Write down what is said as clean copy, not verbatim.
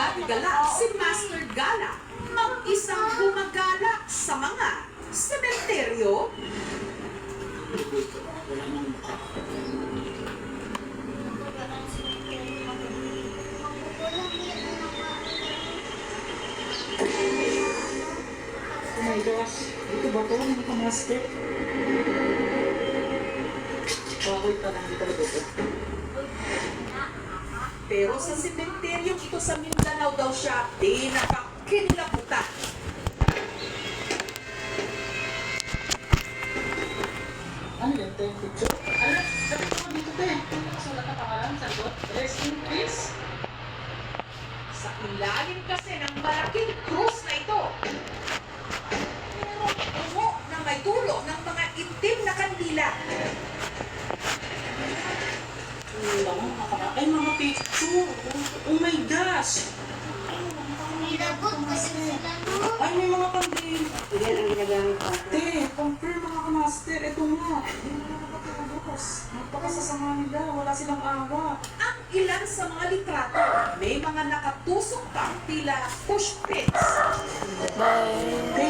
Gala si Master Gala, mag-isang gumagala sa mga sementeryo. Oh my gosh, ito ba ito? Ano ka, Master? Bakit ka lang dito ito? Pero sa sementeryo ito sa Mindanao daw siya pinakakinilabutan. Ano yun, te? Picture? Alam, dapat ako dito, te. Sulat na pangalan, sagot. Rest in peace. Sa ilalim kasi ng malaking krus na ito, merong ungo na may dulo ng mga itim na kandila. Ay, mga picture. Oh my gosh. Nilabot kasi sila, no? Ay, may mga kandil. Yan ang ginagamit ko. Te, confirm mga kamaster. Ito nga. Hindi na nakatulog. Napakasasama nila. Wala silang awa. Ang ilan sa mga litrato, may mga nakatusok pang tila push pits. Te,